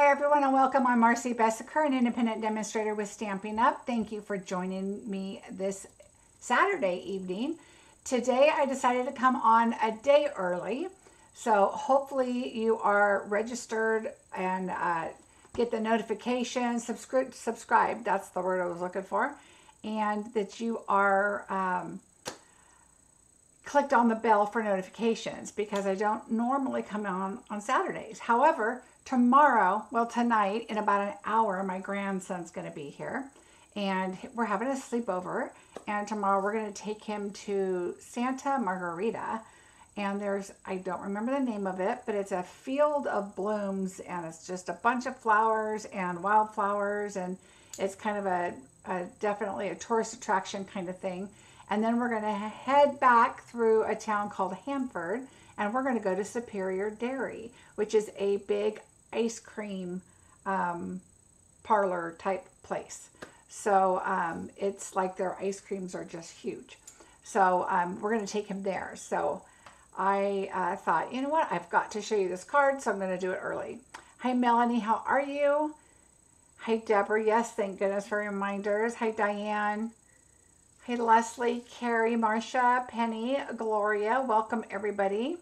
Hi everyone and welcome. I'm Marcie Besecker, an independent demonstrator with Stampin Up. Thank you for joining me this Saturday evening. Today I decided to come on a day early, so hopefully you are registered and get the notifications, subscribe, that's the word I was looking for, and that you are clicked on the bell for notifications, because I don't normally come on Saturdays. However, tomorrow, well tonight, in about an hour, my grandson's going to be here and we're having a sleepover, and tomorrow we're going to take him to Santa Margarita, and there's, I don't remember the name of it, but it's a field of blooms and it's just a bunch of flowers and wildflowers, and it's kind of a definitely a tourist attraction kind of thing. And then we're going to head back through a town called Hanford, and we're going to go to Superior Dairy, which is a big ice cream parlor type place. So it's like their ice creams are just huge. So we're going to take him there. So I thought, you know what, I've got to show you this card, so I'm going to do it early. Hi Melanie, how are you? Hi Deborah, yes, thank goodness for reminders. Hi Diane. Hey, Leslie, Carrie, Marcia, Penny, Gloria, welcome everybody.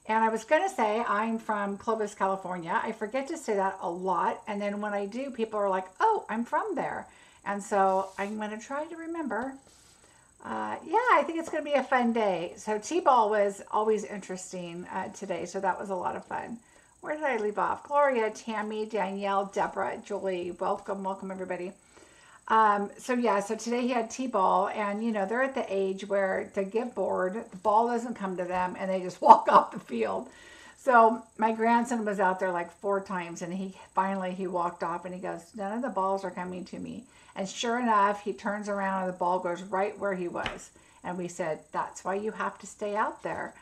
And I was going to say I'm from Clovis, California. I forget to say that a lot. And then when I do, people are like, oh, I'm from there. And so I'm going to try to remember. Yeah, I think it's going to be a fun day. So T-ball was always interesting today. So that was a lot of fun. Where did I leave off? Gloria, Tammy, Danielle, Deborah, Julie, welcome everybody. So today he had T-ball, and you know, they're at the age where to get bored, the ball doesn't come to them and they just walk off the field. So my grandson was out there like 4 times, and he walked off and he goes, none of the balls are coming to me. And sure enough, he turns around and the ball goes right where he was. And we said, that's why you have to stay out there.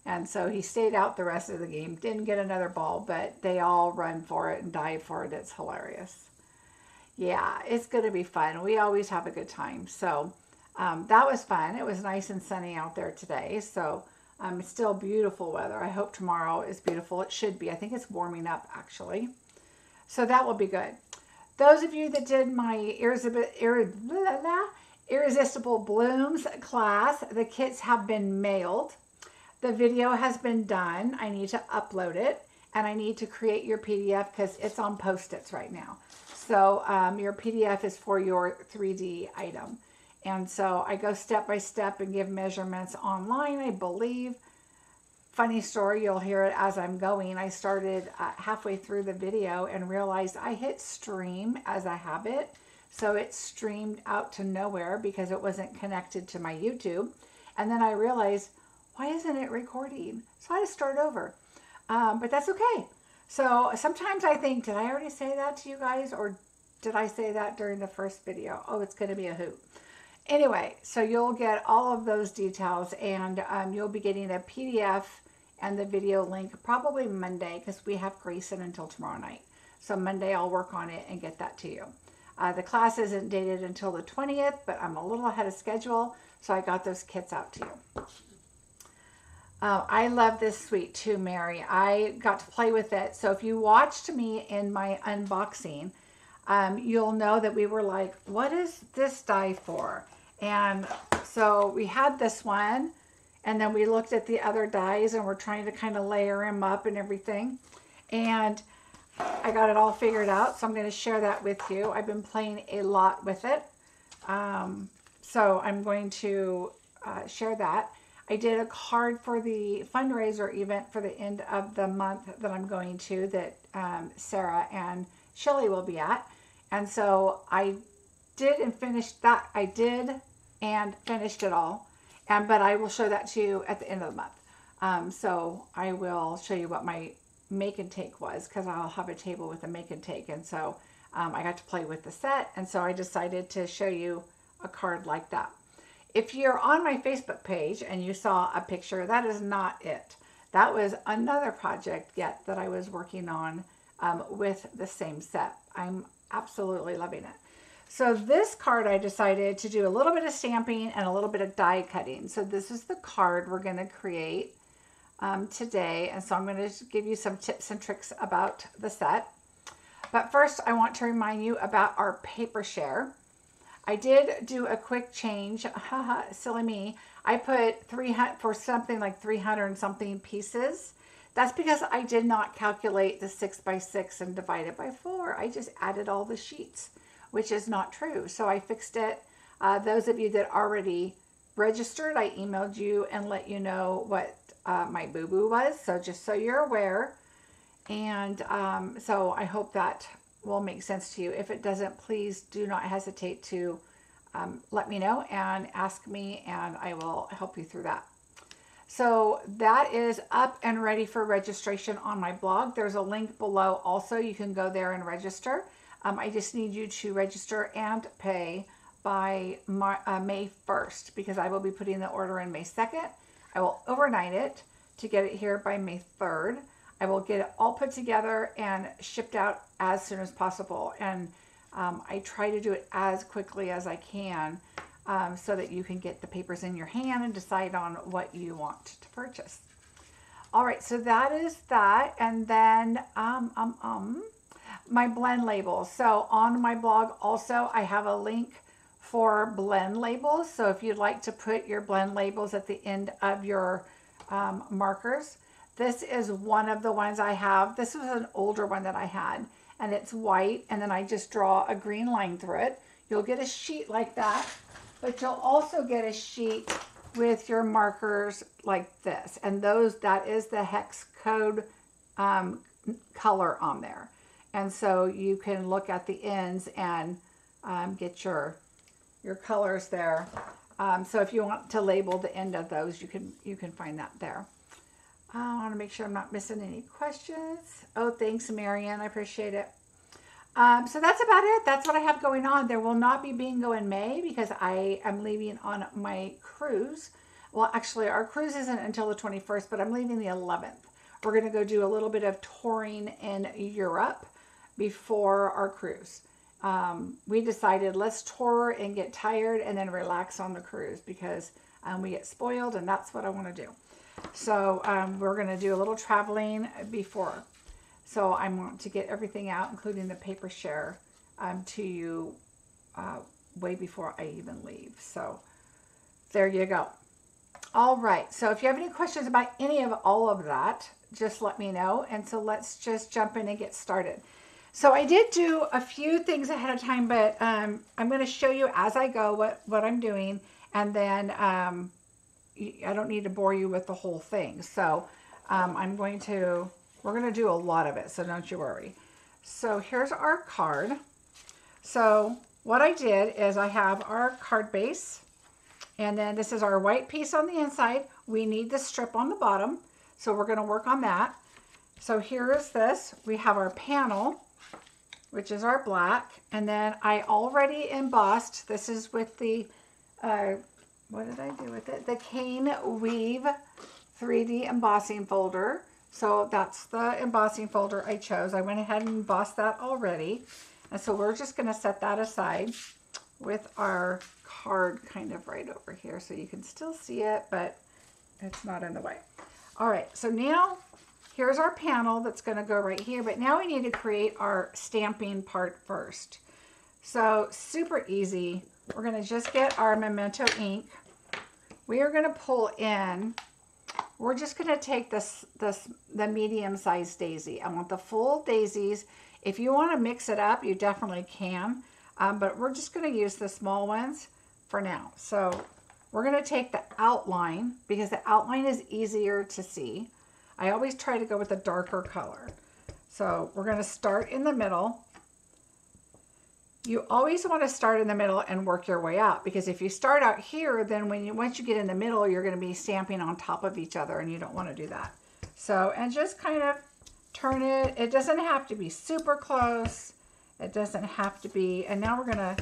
And so he stayed out the rest of the game, didn't get another ball, but they all run for it and dive for it. It's hilarious. Yeah, it's going to be fun. We always have a good time. So that was fun. It was nice and sunny out there today. So it's still beautiful weather. I hope tomorrow is beautiful. It should be. I think it's warming up actually. So that will be good. Those of you that did my Irresistible Blooms class, the kits have been mailed. The video has been done. I need to upload it, and I need to create your PDF because it's on Post-its right now. So your PDF is for your 3D item. And so I go step by step and give measurements online, I believe. Funny story, you'll hear it as I'm going. I started halfway through the video and realized I hit stream as a habit. So it streamed out to nowhere because it wasn't connected to my YouTube. And then I realized, why isn't it recording? So I had to start over. But that's okay. So sometimes I think, did I already say that to you guys, or did I say that during the first video? Oh, it's going to be a hoot. Anyway, so you'll get all of those details, and you'll be getting a PDF and the video link probably Monday, because we have Grayson until tomorrow night. So Monday I'll work on it and get that to you. The class isn't dated until the 20th, but I'm a little ahead of schedule, so I got those kits out to you. I love this suite too, Mary. I got to play with it. So if you watched me in my unboxing, you'll know that we were like, what is this die for? And so we had this one, and then we looked at the other dies, and we're trying to kind of layer them up and everything. And I got it all figured out, so I'm going to share that with you. I've been playing a lot with it. So I'm going to share that. I did a card for the fundraiser event for the end of the month that I'm going to, that Sarah and Shelly will be at. And so I did and finished that. I did and finished it all. But I will show that to you at the end of the month. So I will show you what my make and take was, because I'll have a table with a make and take. And so I got to play with the set. And so I decided to show you a card like that. If you're on my Facebook page and you saw a picture, that is not it. That was another project yet that I was working on with the same set. I'm absolutely loving it. So this card, I decided to do a little bit of stamping and a little bit of die cutting. So this is the card we're going to create today. And so I'm going to give you some tips and tricks about the set. But first, I want to remind you about our paper share. I did do a quick change. Haha, silly me. I put 300 for something like 300 and something pieces. That's because I did not calculate the 6 by 6 and divide it by 4. I just added all the sheets, which is not true. So I fixed it. Those of you that already registered, I emailed you and let you know what my boo-boo was. So just so you're aware. And so I hope that will make sense to you. If it doesn't, please do not hesitate to let me know and ask me, and I will help you through that. So that is up and ready for registration on my blog. There's a link below also. You can go there and register. I just need you to register and pay by May 1st, because I will be putting the order in May 2nd. I will overnight it to get it here by May 3rd. I will get it all put together and shipped out as soon as possible. And I try to do it as quickly as I can so that you can get the papers in your hand and decide on what you want to purchase. All right, so that is that. And then my blend labels. So on my blog also, I have a link for blend labels. So if you'd like to put your blend labels at the end of your markers, this is one of the ones I have. This was an older one that I had, and it's white, and then I just draw a green line through it. You'll get a sheet like that, but you'll also get a sheet with your markers like this, and that is the hex code color on there. And so you can look at the ends and get your colors there. So if you want to label the end of those, you can find that there. I want to make sure I'm not missing any questions. Oh, thanks, Marianne. I appreciate it. So that's about it. That's what I have going on. There will not be bingo in May because I am leaving on my cruise. Well, actually, our cruise isn't until the 21st, but I'm leaving the 11th. We're going to go do a little bit of touring in Europe before our cruise. We decided let's tour and get tired and then relax on the cruise because we get spoiled, and that's what I want to do. So we're going to do a little traveling before. So I want to get everything out, including the paper share, to you way before I even leave. So there you go. All right. So if you have any questions about any of all of that, just let me know. And so let's just jump in and get started. So I did do a few things ahead of time, but I'm going to show you as I go what I'm doing. And then I don't need to bore you with the whole thing. So we're going to do a lot of it, so don't you worry. So here's our card. So what I did is I have our card base, and then this is our white piece on the inside. We need the strip on the bottom, so we're going to work on that. So here is this. We have our panel, which is our black, and then I already embossed. This is with the, what did I do with it? The Cane Weave 3D embossing folder. So that's the embossing folder I chose. I went ahead and embossed that already. And so we're just going to set that aside with our card kind of right over here. So you can still see it, but it's not in the way. All right, so now here's our panel that's going to go right here. But now we need to create our stamping part first. So super easy. We're going to just get our Memento ink. We are going to pull in. We're just going to take the medium-sized daisy. I want the full daisies. If you want to mix it up, you definitely can. But we're just going to use the small ones for now. So we're going to take the outline because the outline is easier to see. I always try to go with a darker color. So we're going to start in the middle. You always want to start in the middle and work your way out, because if you start out here, then once you get in the middle, you're going to be stamping on top of each other, and you don't want to do that. So, and just kind of turn it. It doesn't have to be super close. It doesn't have to be. And now we're going to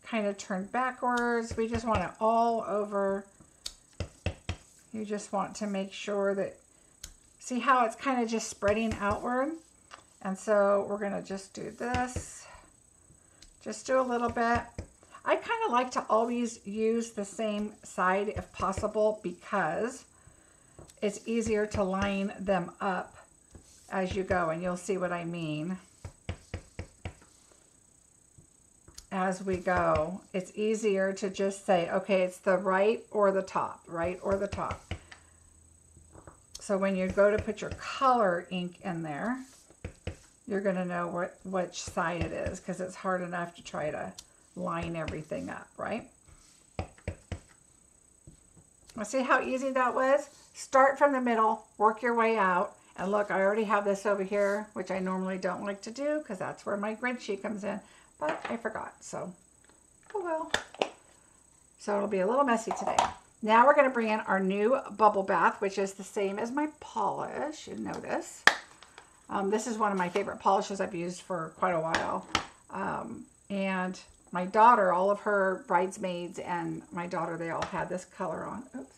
kind of turn backwards. We just want it all over. You just want to make sure that, see how it's kind of just spreading outward? And so we're going to just do this. Just do a little bit. I kind of like to always use the same side if possible because it's easier to line them up as you go, and you'll see what I mean. as we go. It's easier to just say, okay, it's the right or the top, right or the top. So when you go to put your color ink in there, you're going to know which side it is, because it's hard enough to try to line everything up, right? Well, see how easy that was? Start from the middle, work your way out. And look, I already have this over here, which I normally don't like to do because that's where my grid sheet comes in, but I forgot, so oh well. So it'll be a little messy today. Now we're going to bring in our new bubble bath, which is the same as my polish. You notice. This is one of my favorite polishes I've used for quite a while. And my daughter, all of her bridesmaids and my daughter, they all had this color on. Oops.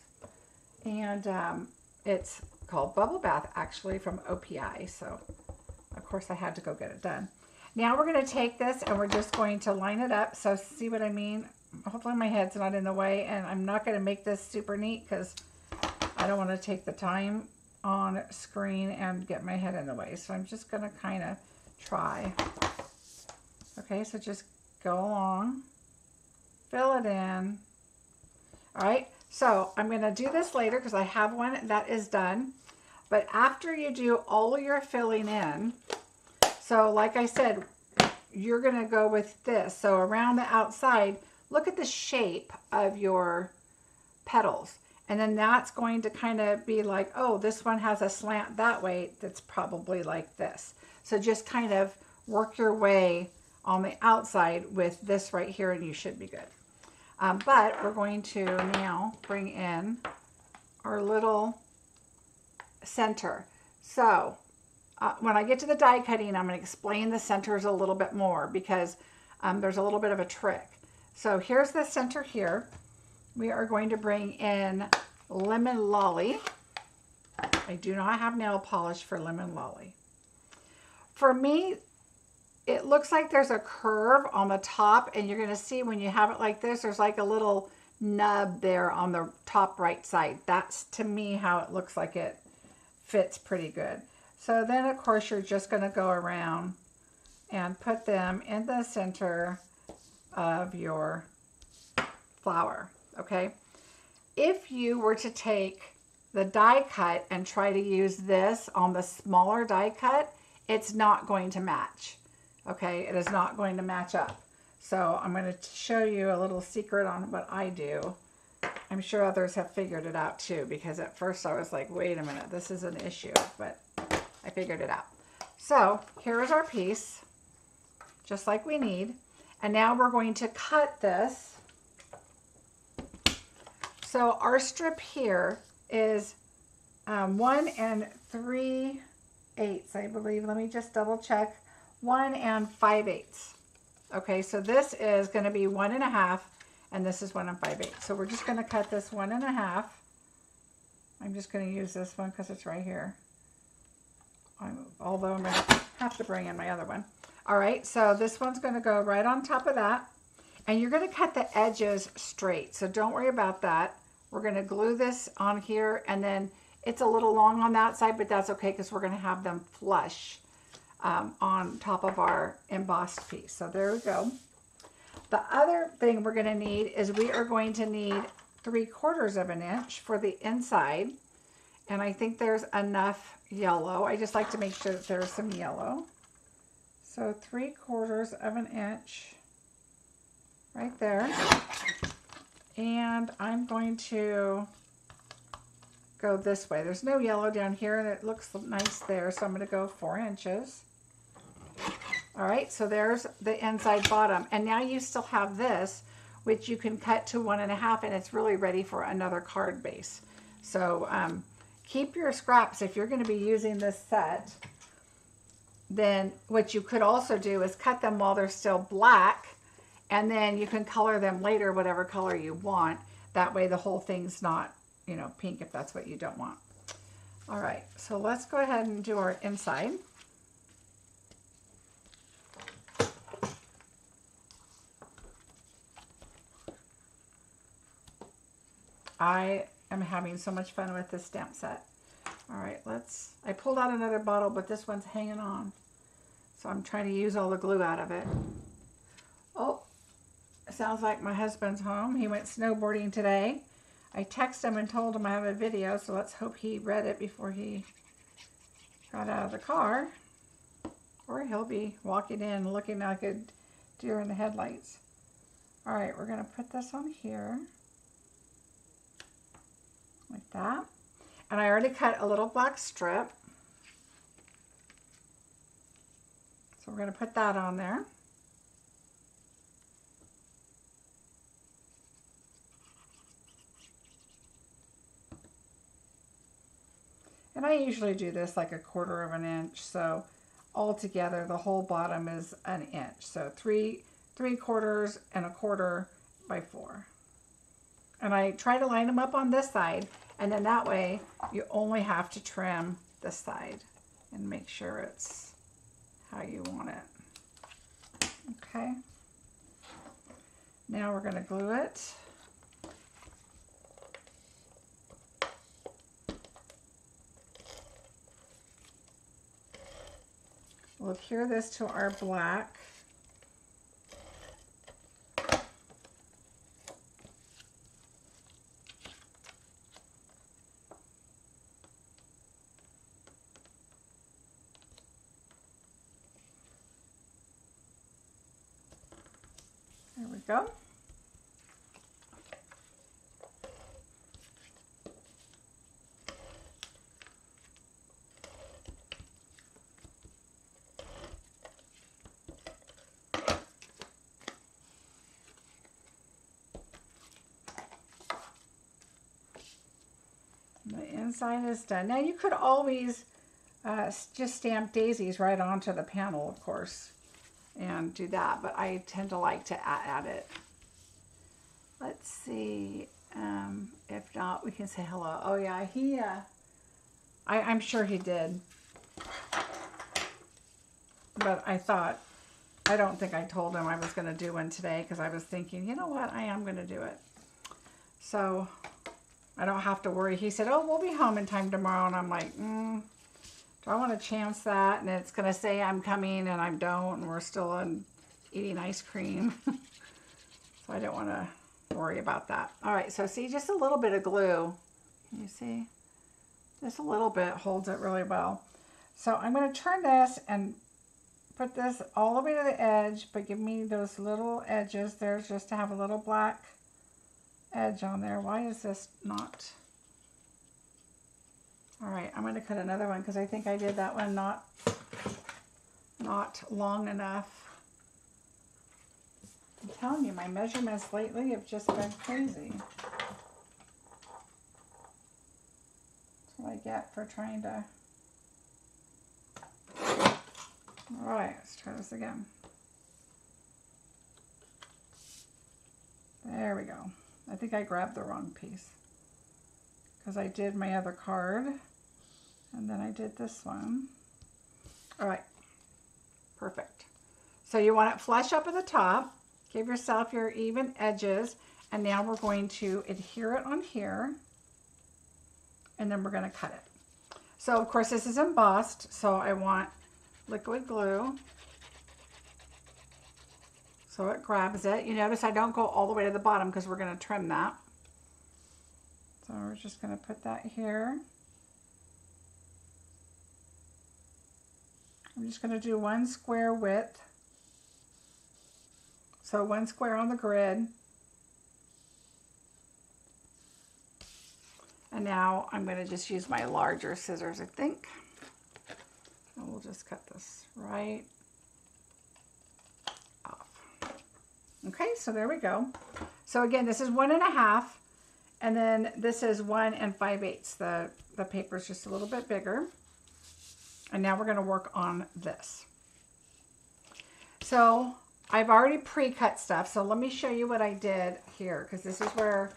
And it's called Bubble Bath, actually, from OPI. So, of course, I had to go get it done. Now we're going to take this and we're just going to line it up. So see what I mean? Hopefully my head's not in the way, and I'm not going to make this super neat because I don't want to take the time on screen and get my head in the way. So I'm just going to kind of try. Okay, so just go along, fill it in. All right, so I'm going to do this later because I have one that is done. But after you do all your filling in, so like I said, you're going to go with this. So around the outside, look at the shape of your petals. And then that's going to kind of be like, oh, this one has a slant that way. That's probably like this. So just kind of work your way on the outside with this right here and you should be good. But we're going to now bring in our little center. So when I get to the die cutting, I'm going to explain the centers a little bit more because there's a little bit of a trick. So here's the center here. We are going to bring in Lemon Lolly. I do not have nail polish for Lemon Lolly. For me, it looks like there's a curve on the top, and you're going to see when you have it like this, there's like a little nub there on the top right side. That's, to me, how it looks like it fits pretty good. So then, of course, you're just going to go around and put them in the center of your flower, okay? If you were to take the die cut and try to use this on the smaller die cut, it's not going to match, okay? It is not going to match up. So I'm going to show you a little secret on what I do. I'm sure others have figured it out too, because at first I was like, wait a minute, this is an issue, but I figured it out. So here is our piece, just like we need. And now we're going to cut this. So our strip here is 1 3/8, I believe. Let me just double check. 1 5/8. Okay, so this is going to be 1 1/2, and this is 1 5/8. So we're just going to cut this 1 1/2. I'm just going to use this one because it's right here. Although I'm going to have to bring in my other one. All right, so this one's going to go right on top of that. And you're going to cut the edges straight, so don't worry about that. We're going to glue this on here, and then it's a little long on that side, but that's okay because we're going to have them flush on top of our embossed piece. So there we go. The other thing we're going to need is we are going to need 3/4 of an inch for the inside. And I think there's enough yellow. I just like to make sure that there's some yellow. So 3/4 of an inch right there. And I'm going to go this way. There's no yellow down here and it looks nice there. So I'm going to go 4 inches. All right, so there's the inside bottom. And now you still have this, which you can cut to 1 1/2, and it's really ready for another card base. So keep your scraps if you're going to be using this set. Then what you could also do is cut them while they're still black, and then you can color them later, whatever color you want. That way the whole thing's not, you know, pink if that's what you don't want. All right, so let's go ahead and do our inside. I am having so much fun with this stamp set. All right, I pulled out another bottle, but this one's hanging on. So I'm trying to use all the glue out of it. Oh, Sounds like my husband's home. He went snowboarding today. I texted him and told him I have a video, so let's hope he read it before he got out of the car. Or he'll be walking in looking like a deer in the headlights. All right, we're gonna put this on here. Like that. And I already cut a little black strip. So we're gonna put that on there. And I usually do this like 1/4 of an inch, so altogether the whole bottom is an inch. So 3/4 and 1/4 by 4. And I try to line them up on this side, and then that way you only have to trim this side and make sure it's how you want it. Okay. Now we're going to glue it. We'll adhere this to our black. There we go. The inside is done. Now you could always just stamp daisies right onto the panel, of course, and do that, but I tend to like to add it. Let's see, if not, we can say hello. Oh yeah, I'm sure he did, but I don't think I told him I was going to do one today, because I was thinking, you know what, I am going to do it. So I don't have to worry. He said, oh, we'll be home in time tomorrow. And I'm like, do I want to chance that? And it's going to say I'm coming and I don't, and we're still eating ice cream. So I don't want to worry about that. All right, so see, just a little bit of glue. Can you see? Just a little bit holds it really well. So I'm going to turn this and put this all the way to the edge, but give me those little edges there just to have a little black edge on there. Why is this not? All right, I'm going to cut another one because I think I did that one not long enough. I'm telling you, my measurements lately have just been crazy. That's what I get for trying to. All right, let's try this again. There we go. I think I grabbed the wrong piece because I did my other card and then I did this one. All right, perfect. So you want it flush up at the top, give yourself your even edges, and now we're going to adhere it on here, and then we're going to cut it. So of course this is embossed, so I want liquid glue. So it grabs it. You notice I don't go all the way to the bottom because we're going to trim that. So we're just going to put that here. I'm just going to do one square width. So one square on the grid. And now I'm going to just use my larger scissors, I think. And we'll just cut this right off. Okay, so there we go. So again, this is 1 1/2, and then this is 1 5/8. The paper's just a little bit bigger. And now we're going to work on this. So I've already pre-cut stuff. So let me show you what I did here, because this is where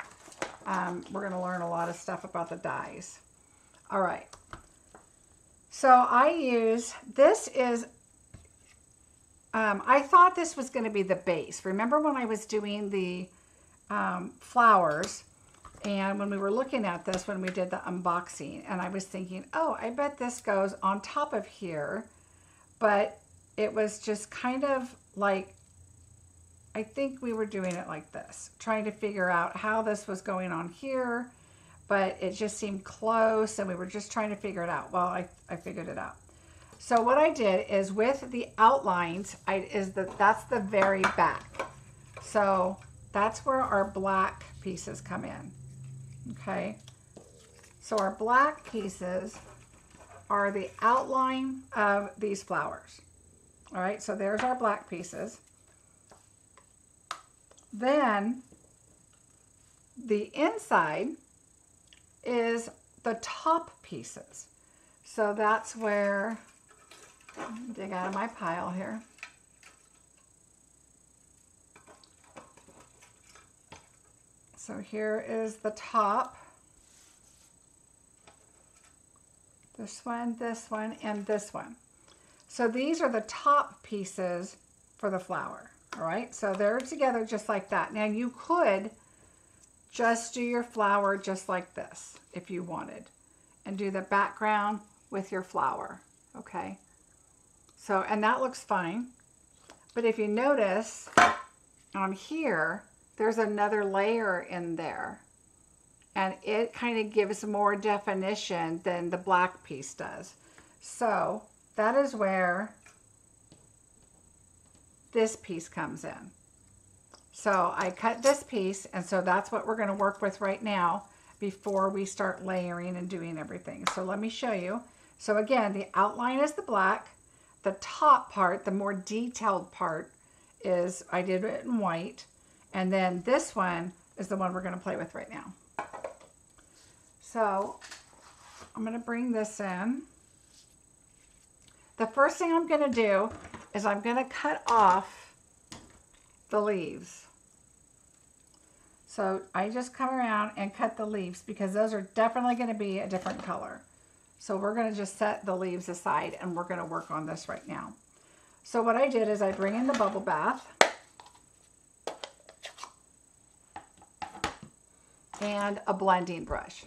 we're going to learn a lot of stuff about the dies. All right. So I use, this is, I thought this was going to be the base. Remember when I was doing the flowers, and when we were looking at this, when we did the unboxing, and I was thinking, oh, I bet this goes on top of here, but it was just kind of like I think we were doing it like this, trying to figure out how this was going on here, but it just seemed close and we were just trying to figure it out. Well, I figured it out. So what I did is with the outlines, that's the very back. So that's where our black pieces come in, okay? So our black pieces are the outline of these flowers. All right, so there's our black pieces. Then the inside is the top pieces. So that's where, dig out of my pile here. So here is the top. This one, and this one. So these are the top pieces for the flower. All right, so they're together just like that. Now you could just do your flower just like this if you wanted, and do the background with your flower, okay? So, and that looks fine. But if you notice on here, there's another layer in there, and it kind of gives more definition than the black piece does. So that is where this piece comes in. So I cut this piece, and so that's what we're going to work with right now before we start layering and doing everything. So let me show you. So again, the outline is the black. The top part, the more detailed part, is I did it in white. And then this one is the one we're going to play with right now. So I'm going to bring this in. The first thing I'm going to do is I'm going to cut off the leaves. So I just come around and cut the leaves because those are definitely going to be a different color. So we're going to just set the leaves aside and we're going to work on this right now. So what I did is I bring in the bubble bath and a blending brush.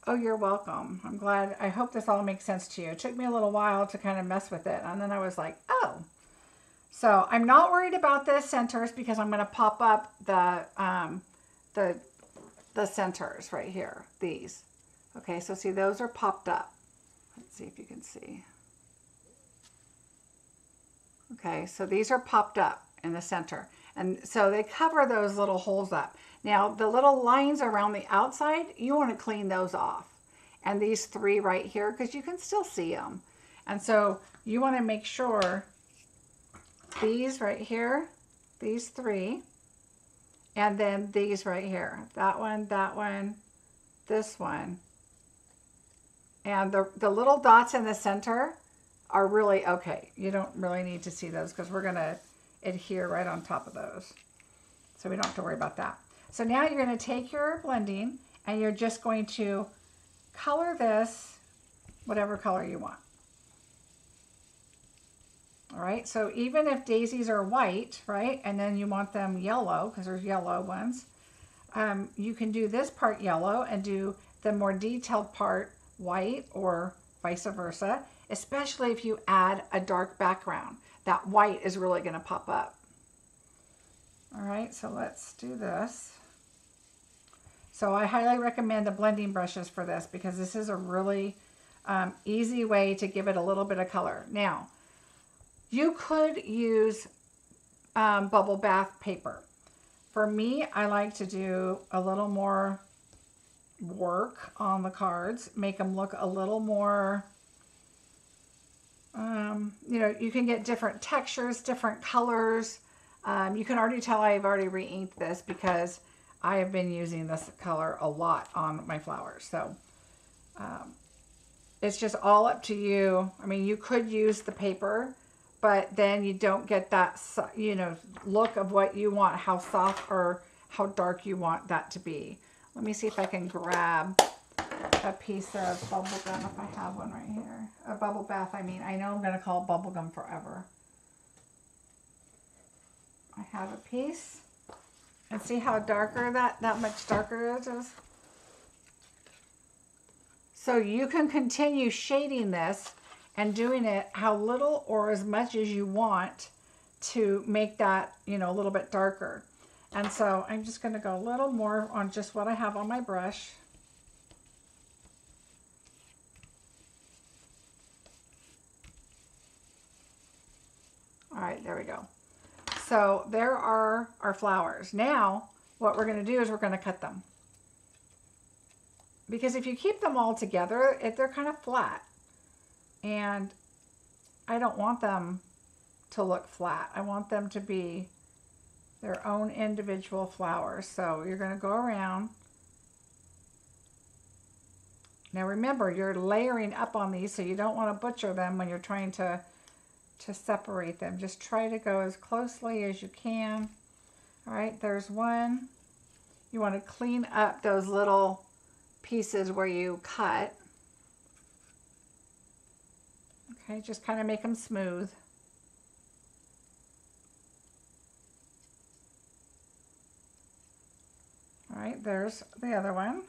Oh, you're welcome. I'm glad. I hope this all makes sense to you. It took me a little while to kind of mess with it. And then I was like, oh. So I'm not worried about the centers because I'm going to pop up the centers right here, these. Okay, so see, those are popped up. Let's see if you can see. Okay, so these are popped up in the center. And so they cover those little holes up. Now, the little lines around the outside, you want to clean those off. And these three right here, because you can still see them. And so you want to make sure these right here, these three, and then these right here. That one, this one. And the little dots in the center are really okay. You don't really need to see those because we're going to adhere right on top of those. So we don't have to worry about that. So now you're going to take your blending and you're just going to color this whatever color you want. All right, so even if daisies are white, right, and then you want them yellow, because there's yellow ones, you can do this part yellow and do the more detailed part white or vice versa, especially if you add a dark background. That white is really going to pop up. All right, so let's do this. So I highly recommend the blending brushes for this because this is a really easy way to give it a little bit of color. Now, you could use bubble bath paper. For me, I like to do a little more work on the cards, make them look a little more, you know, you can get different textures, different colors. You can already tell I've already re-inked this because I have been using this color a lot on my flowers. So it's just all up to you. I mean, you could use the paper, but then you don't get that, you know, look of what you want, how soft or how dark you want that to be. Let me see if I can grab a piece of bubble gum if I have one right here. A bubble bath, I mean. I know I'm going to call it bubble gum forever. I have a piece. And see how darker that much darker it is? So you can continue shading this and doing it how little or as much as you want to make that, you know, a little bit darker. And so I'm just going to go a little more on just what I have on my brush. All right, there we go. So there are our flowers. Now, what we're going to do is we're going to cut them. Because if you keep them all together, they're kind of flat. And I don't want them to look flat. I want them to be their own individual flowers. So you're going to go around. Now remember, you're layering up on these, so you don't want to butcher them when you're trying to separate them. Just try to go as closely as you can. All right, there's one. You want to clean up those little pieces where you cut. Okay, just kind of make them smooth. All right, there's the other one.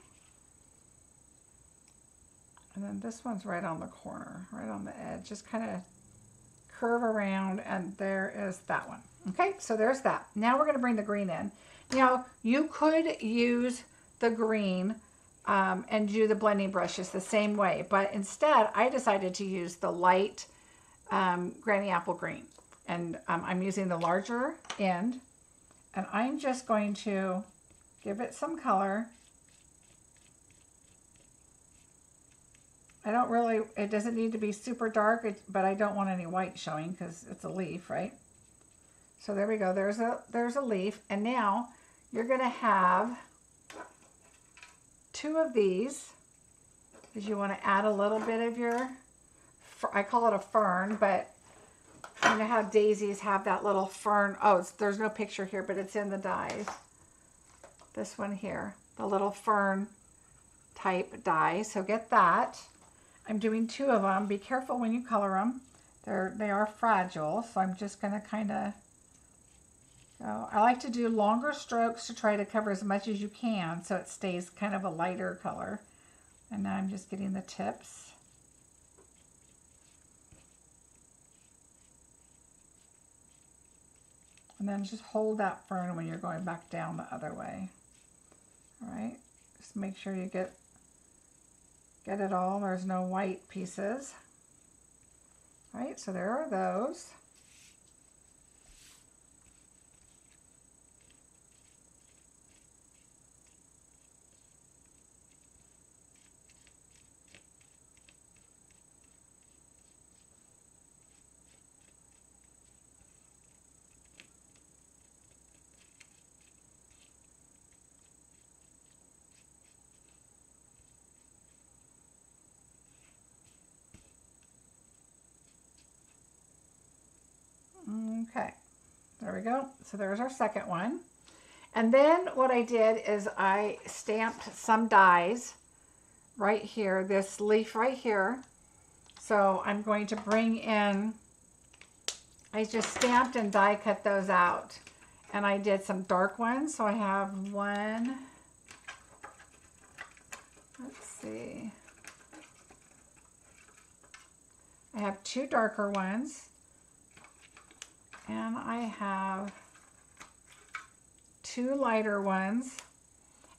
And then this one's right on the corner, right on the edge. Just kind of curve around, and there is that one. Okay, so there's that. Now we're going to bring the green in. Now, you could use the green and do the blending brushes the same way, but instead I decided to use the light granny apple green. And I'm using the larger end, and I'm just going to give it some color. I don't really, it doesn't need to be super dark, but I don't want any white showing because it's a leaf, right? So there we go, there's a leaf. And now you're gonna have 2 of these, because you want to add a little bit of your, I call it a fern, but you know how daisies have that little fern. Oh, there's no picture here, but it's in the dies. This one here, the little fern type die. So get that. I'm doing 2 of them. Be careful when you color them. They are fragile, so I'm just going to kind of go. I like to do longer strokes to try to cover as much as you can so it stays kind of a lighter color. And now I'm just getting the tips. And then just hold that fern when you're going back down the other way. All right, just make sure you get it all. There's no white pieces. All right, so there are those. Okay, there we go. So there's our second one. And then what I did is I stamped some dies right here, this leaf right here. So I'm going to bring in, I just stamped and die cut those out. And I did some dark ones. So I have one, let's see. I have 2 darker ones. And I have 2 lighter ones.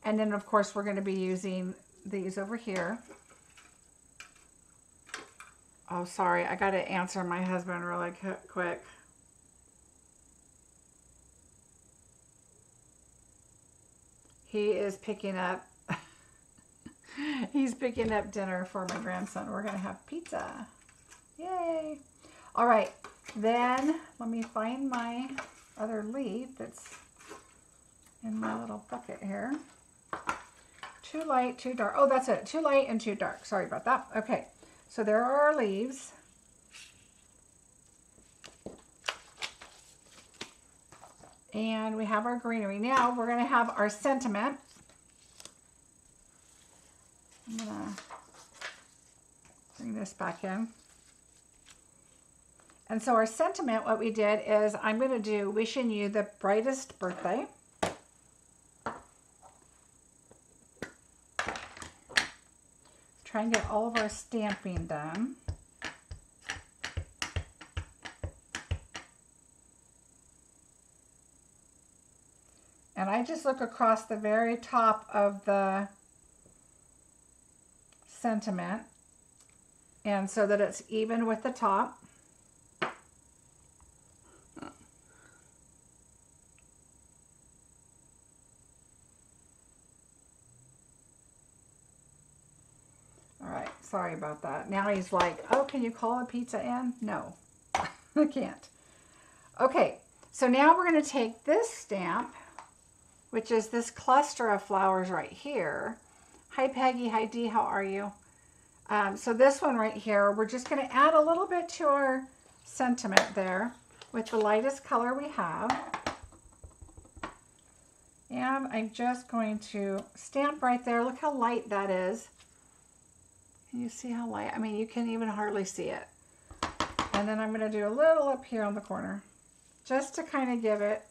And then of course we're going to be using these over here. Oh, sorry, I got to answer my husband really quick. He is picking up, he's picking up dinner for my grandson. We're going to have pizza. Yay. All right. Then let me find my other leaf that's in my little bucket here. 2 light, 2 dark. Oh, that's it. 2 light and 2 dark. Sorry about that. Okay, so there are our leaves. And we have our greenery. Now we're going to have our sentiment. I'm going to bring this back in. And so our sentiment, what we did is I'm going to do wishing you the brightest birthday. Try and get all of our stamping done. And I just look across the very top of the sentiment, and so that it's even with the top. All right, sorry about that. Now he's like, oh, can you call a pizza in? No, I can't. Okay, so now we're going to take this stamp, which is this cluster of flowers right here. Hi, Peggy. Hi, Dee. How are you? So this one right here, we're just going to add a little bit to our sentiment there with the lightest color we have. And I'm just going to stamp right there. Look how light that is. Can you see how light? I mean, you can even hardly see it. And then I'm going to do a little up here on the corner, just to kind of give it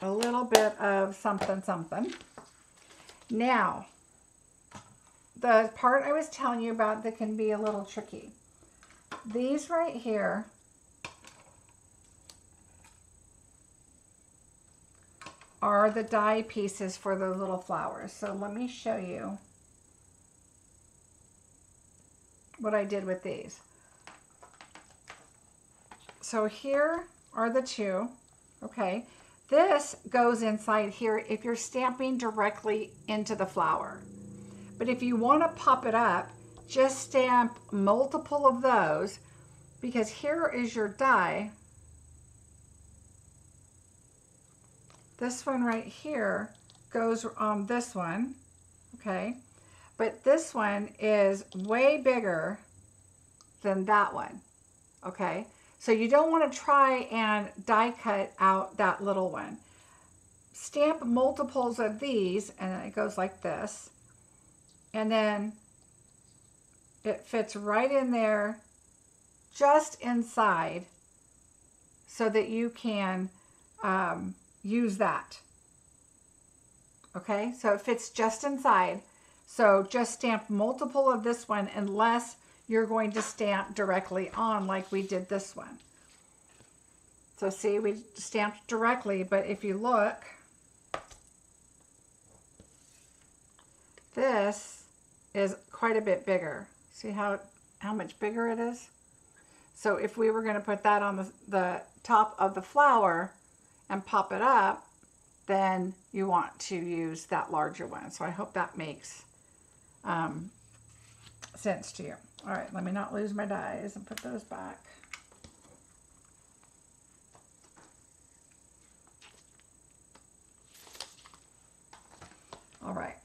a little bit of something, something. Now, the part I was telling you about that can be a little tricky. These right here are the die pieces for the little flowers. So let me show you what I did with these. So here are the two, okay? This goes inside here if you're stamping directly into the flower. But if you want to pop it up, just stamp multiple of those, because here is your die. This one right here goes on this one, okay? But this one is way bigger than that one, okay? So you don't want to try and die cut out that little one. Stamp multiples of these, and it goes like this. And then it fits right in there, just inside, so that you can use that. Okay, so it fits just inside. So just stamp multiple of this one unless you're going to stamp directly on like we did this one. So see, we stamped directly, but if you look, this is quite a bit bigger. See how much bigger it is? So if we were going to put that on the top of the flower and pop it up, then you want to use that larger one. So I hope that makes sense to you. All right, let me not lose my dies and put those back. All right.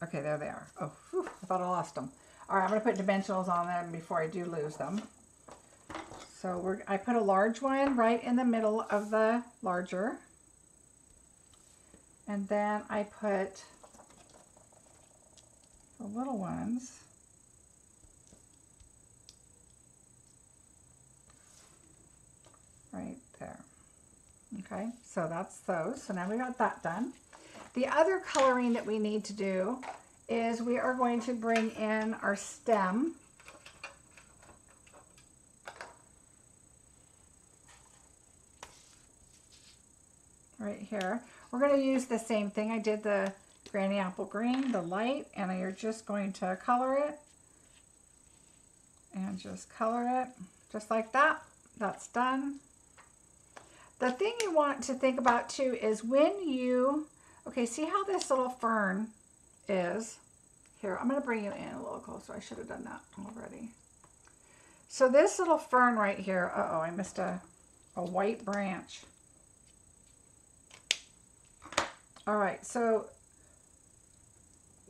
Okay, there they are. Oh, whew, I thought I lost them. All right, I'm going to put dimensionals on them before I do lose them. So I put a large one right in the middle of the larger. And then I put the little ones right there. Okay, so that's those. So now we got that done. The other coloring that we need to do is we are going to bring in our stem. Right here. We're going to use the same thing. I did the Granny Apple Green, the light, and you're just going to color it. And just color it just like that. That's done. The thing you want to think about too is when you, okay, see how this little fern is? Here, I'm going to bring you in a little closer. I should have done that already. So this little fern right here, uh-oh, I missed a white branch. All right, so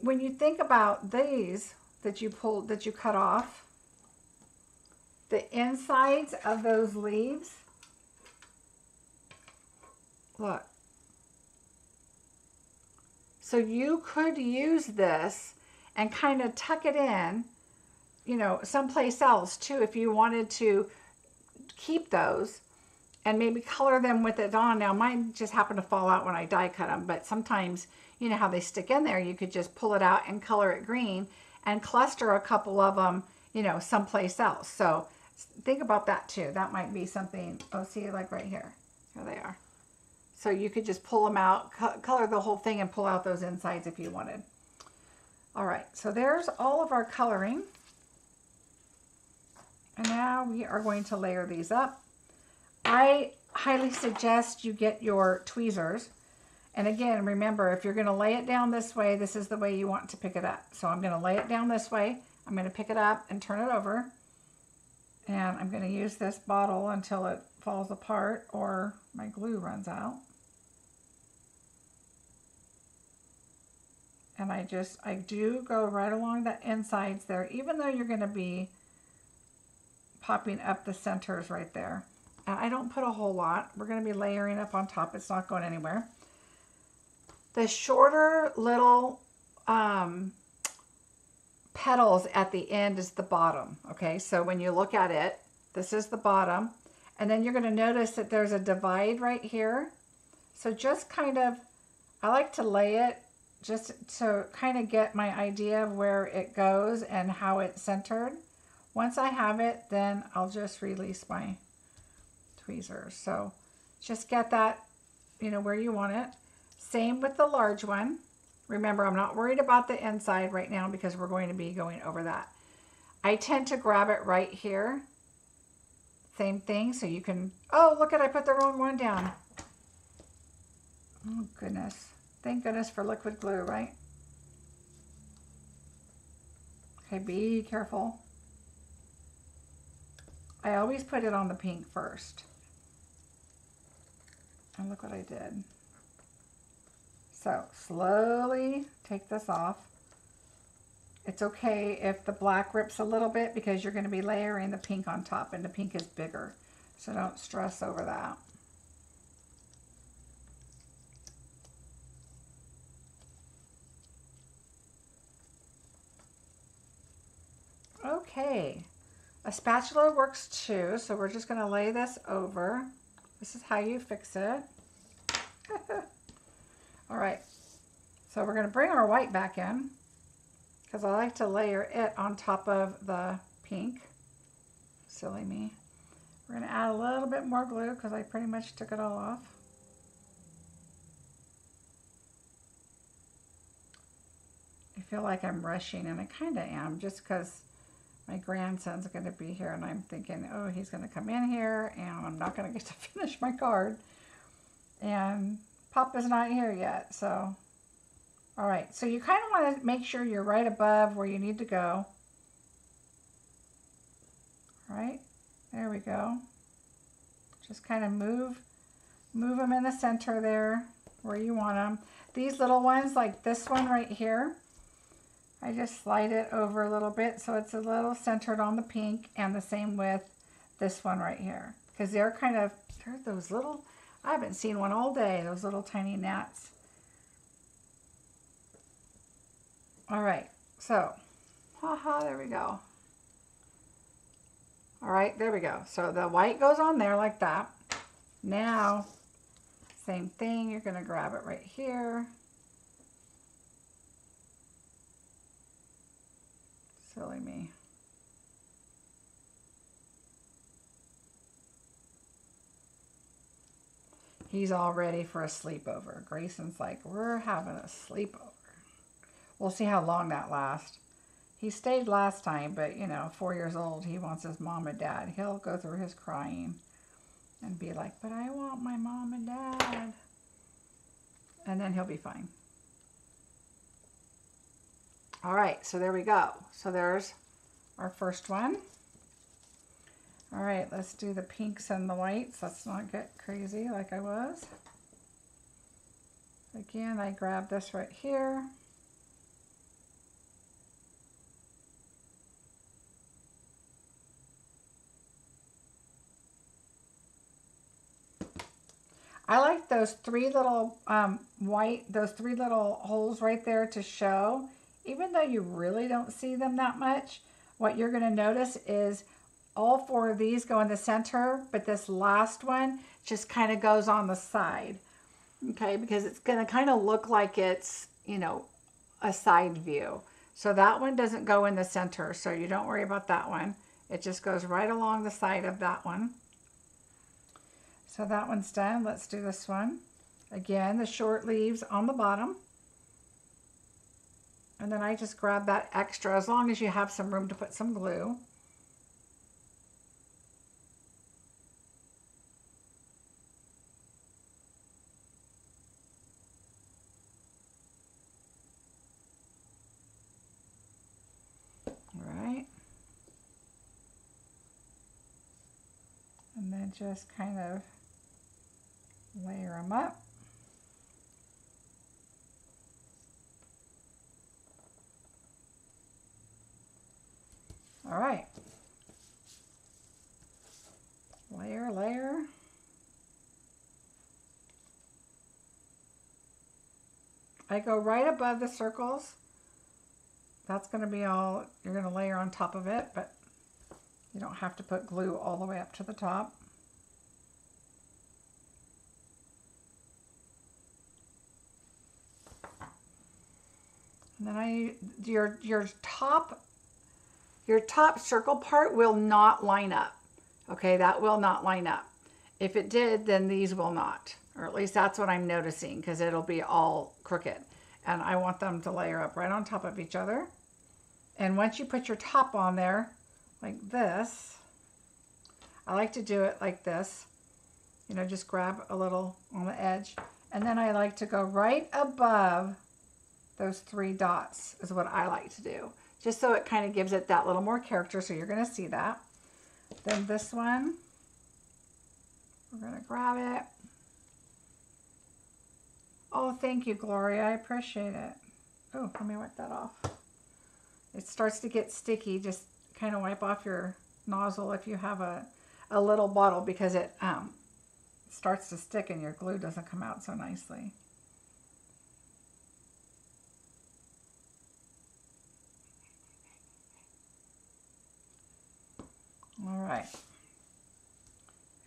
when you think about these that you pulled, that you cut off, the insides of those leaves, look. So you could use this and kind of tuck it in, you know, someplace else too, if you wanted to keep those and maybe color them with it on. Now mine just happened to fall out when I die cut them, but sometimes, you know how they stick in there, you could just pull it out and color it green and cluster a couple of them, you know, someplace else. So Think about that too. That might be something. Oh, see, like right here. Here they are. So you could just pull them out, color the whole thing and pull out those insides if you wanted. All right, so there's all of our coloring. And now we are going to layer these up. I highly suggest you get your tweezers. And again, remember, if you're going to lay it down this way, this is the way you want to pick it up. So I'm going to lay it down this way. I'm going to pick it up and turn it over. And I'm going to use this bottle until it falls apart or my glue runs out. And I do go right along the insides there, even though you're going to be popping up the centers right there. And I don't put a whole lot. We're going to be layering up on top. It's not going anywhere. The shorter little petals at the end is the bottom. Okay, so when you look at it, this is the bottom. And then you're going to notice that there's a divide right here. So just kind of, I like to lay it just to kind of get my idea of where it goes and how it's centered. Once I have it, then I'll just release my tweezers. So just get that, you know, where you want it. Same with the large one. Remember, I'm not worried about the inside right now because we're going to be going over that. I tend to grab it right here. Same thing, so you can, oh, look at, I put the wrong one down. Oh, goodness. Thank goodness for liquid glue, right? Okay, be careful. I always put it on the pink first. And look what I did. So slowly take this off. It's okay if the black rips a little bit because you're going to be layering the pink on top and the pink is bigger. So don't stress over that. Okay, a spatula works too, so we're just going to lay this over. This is how you fix it. All right, so we're going to bring our white back in because I like to layer it on top of the pink. Silly me. We're going to add a little bit more glue because I pretty much took it all off. I feel like I'm rushing, and I kind of am, just because my grandson's going to be here, and I'm thinking, oh, he's going to come in here, and I'm not going to get to finish my card. And Papa's not here yet, so. All right, so you kind of want to make sure you're right above where you need to go. All right, there we go. Just kind of move them in the center there where you want them. These little ones, like this one right here, I just slide it over a little bit so it's a little centered on the pink, and the same with this one right here. Because they're those little, I haven't seen one all day, those little tiny gnats. All right, so, haha, there we go. All right, there we go. So the white goes on there like that. Now, same thing, you're gonna grab it right here. Silly me. He's all ready for a sleepover. Grayson's like, we're having a sleepover. We'll see how long that lasts. He stayed last time, but you know, 4 years old, he wants his mom and dad. He'll go through his crying and be like, but I want my mom and dad. And then he'll be fine. All right, so there we go. So there's our first one. All right, let's do the pinks and the whites. Let's not get crazy like I was. Again, I grab this right here. I like those three little those three little holes right there to show. Even though you really don't see them that much, what you're going to notice is all 4 of these go in the center, but this last one just kind of goes on the side. Okay, because it's going to kind of look like it's, you know, a side view. So that one doesn't go in the center, so you don't worry about that one. It just goes right along the side of that one. So that one's done. Let's do this one. Again, the short leaves on the bottom. And then I just grab that extra, as long as you have some room to put some glue. All right. And then just kind of layer them up. All right. Layer, layer. I go right above the circles. That's going to be all you're going to layer on top of it, but you don't have to put glue all the way up to the top. And then your top circle part will not line up. Okay, that will not line up. If it did, then these will not, or at least that's what I'm noticing, because it'll be all crooked. And I want them to layer up right on top of each other. And once you put your top on there, like this, I like to do it like this. You know, just grab a little on the edge. And then I like to go right above those 3 dots is what I like to do. Just so it kind of gives it that little more character, so you're going to see that. Then this one, we're going to grab it. Oh, thank you, Gloria. I appreciate it. Oh, let me wipe that off. It starts to get sticky. Just kind of wipe off your nozzle if you have a little bottle, because it starts to stick and your glue doesn't come out so nicely. All right,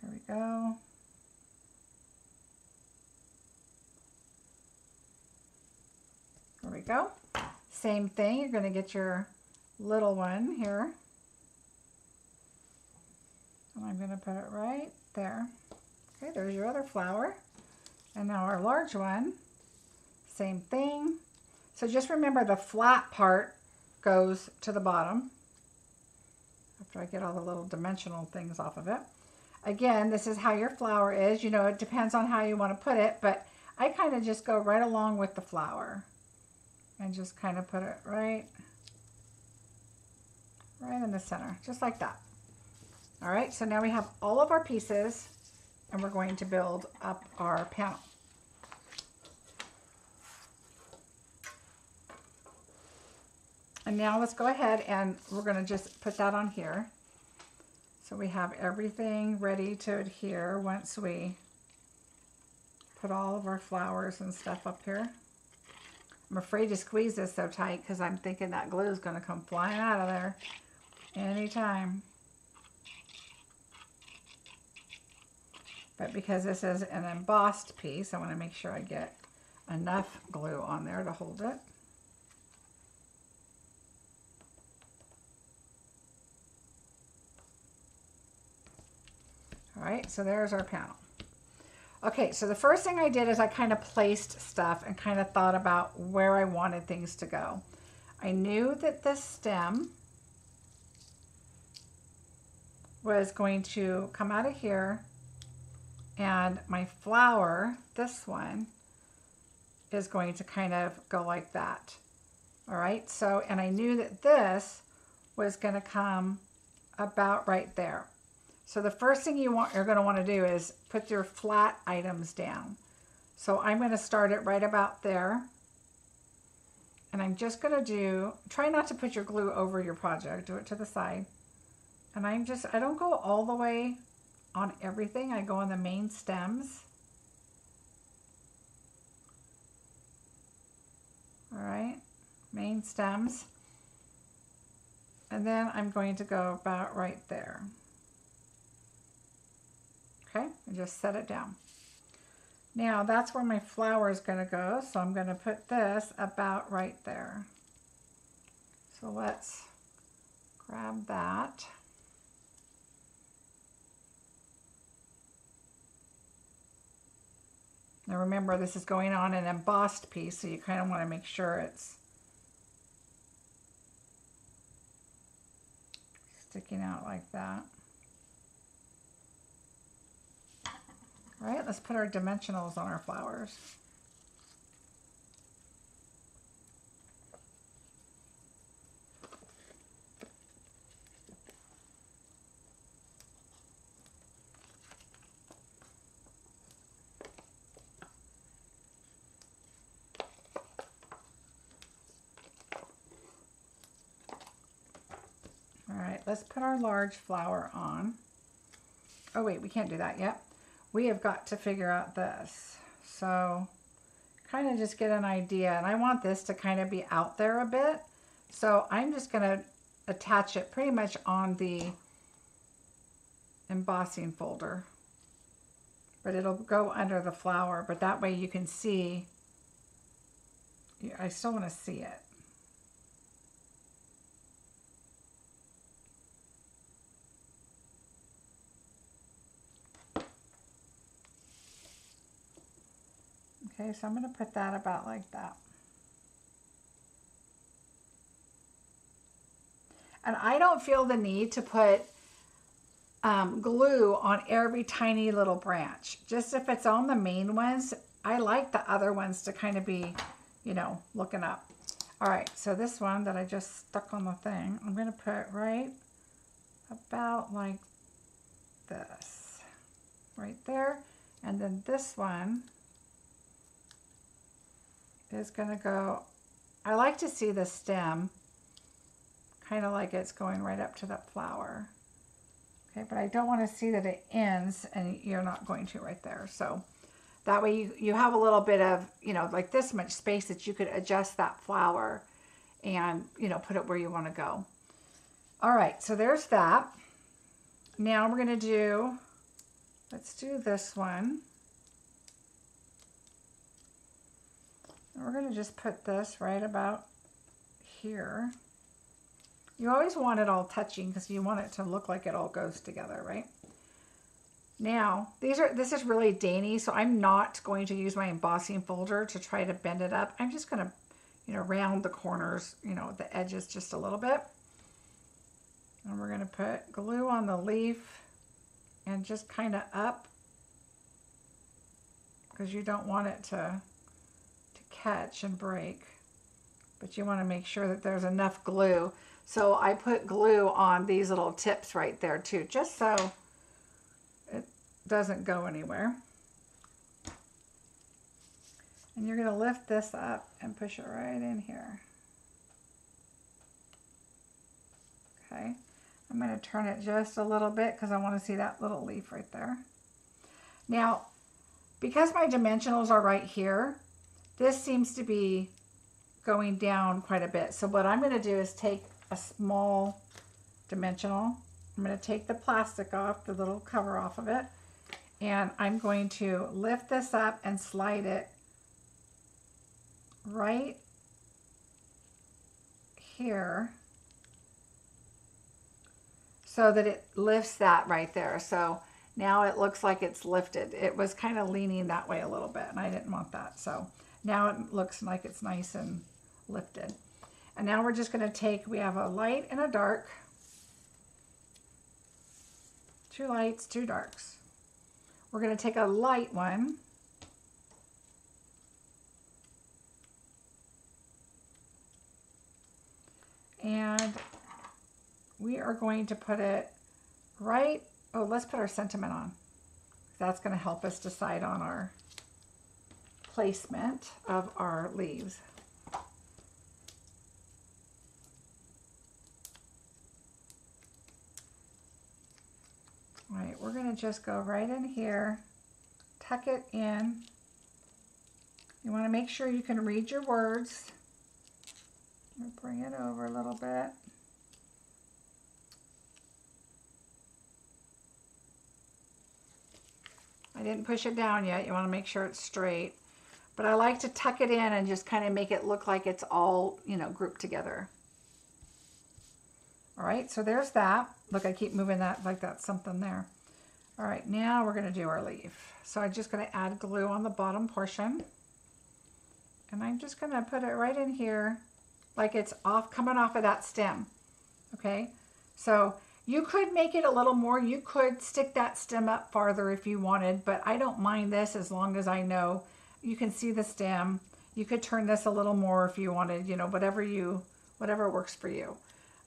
here we go. There we go. Same thing, you're going to get your little one here. And I'm going to put it right there. Okay, there's your other flower. And now our large one, same thing. So just remember the flat part goes to the bottom. After I get all the little dimensional things off of it. Again, this is how your flower is. You know, it depends on how you want to put it, but I kind of just go right along with the flower and just kind of put it right in the center, just like that. All right, so now we have all of our pieces and we're going to build up our panel. And now let's go ahead and we're going to just put that on here. So we have everything ready to adhere once we put all of our flowers and stuff up here. I'm afraid to squeeze this so tight because I'm thinking that glue is going to come flying out of there anytime. But because this is an embossed piece, I want to make sure I get enough glue on there to hold it. All right, so there's our panel. Okay, so the first thing I did is I kind of placed stuff and kind of thought about where I wanted things to go. I knew that this stem was going to come out of here, and my flower, this one, is going to kind of go like that. All right, so, and I knew that this was going to come about right there. So the first thing you're going to want to do is put your flat items down. So I'm going to start it right about there. And I'm just going to try not to put your glue over your project, do it to the side. And I don't go all the way on everything. I go on the main stems. All right, main stems. And then I'm going to go about right there. Okay, and just set it down. Now that's where my flower is going to go, so I'm going to put this about right there. So let's grab that. Now remember, this is going on an embossed piece, so you kind of want to make sure it's sticking out like that. All right, let's put our dimensionals on our flowers. All right, let's put our large flower on. Oh wait, we can't do that yet. We have got to figure out this. So kind of just get an idea. And I want this to kind of be out there a bit. So I'm just going to attach it pretty much on the embossing folder. But it'll go under the flower. But that way you can see. I still want to see it. Okay, so I'm going to put that about like that. And I don't feel the need to put glue on every tiny little branch. Just if it's on the main ones, I like the other ones to kind of be, you know, looking up. All right, so this one that I just stuck on the thing, I'm going to put right about like this. Right there. And then this one is going to go, I like to see the stem kind of like it's going right up to the flower. Okay, but I don't want to see that it ends, and you're not going to right there. So that way you have a little bit of, you know, like this much space that you could adjust that flower and, you know, put it where you want to go. All right, so there's that. Now we're going to do, let's do this one. And we're going to just put this right about here. You always want it all touching because you want it to look like it all goes together, right? Now, this is really dainty, so I'm not going to use my embossing folder to try to bend it up. I'm just going to, you know, round the corners, you know, the edges just a little bit. And we're going to put glue on the leaf and just kind of up, because you don't want it to catch and break, but you want to make sure that there's enough glue. So I put glue on these little tips right there too, just so it doesn't go anywhere. And you're going to lift this up and push it right in here. Okay, I'm going to turn it just a little bit because I want to see that little leaf right there. Now, because my dimensionals are right here, this seems to be going down quite a bit. So what I'm going to do is take a small dimensional. I'm going to take the plastic off, the little cover off of it, and I'm going to lift this up and slide it right here so that it lifts that right there. So now it looks like it's lifted. It was kind of leaning that way a little bit, and I didn't want that. So now it looks like it's nice and lifted. And now we're just going to take, we have a light and a dark. 2 lights, 2 darks. We're going to take a light one. And we are going to put it right, oh, let's put our sentiment on. That's going to help us decide on our placement of our leaves. All right, we're going to just go right in here, tuck it in. You want to make sure you can read your words. Bring it over a little bit. I didn't push it down yet. You want to make sure it's straight. But I like to tuck it in and just kind of make it look like it's all, you know, grouped together. All right, so there's that. Look, I keep moving that like that's something there. All right, now we're going to do our leaf. So I'm just going to add glue on the bottom portion. And I'm just going to put it right in here like it's coming off of that stem. Okay, so you could make it a little more. You could stick that stem up farther if you wanted, but I don't mind this as long as I know you can see the stem. You could turn this a little more if you wanted, you know, whatever works for you.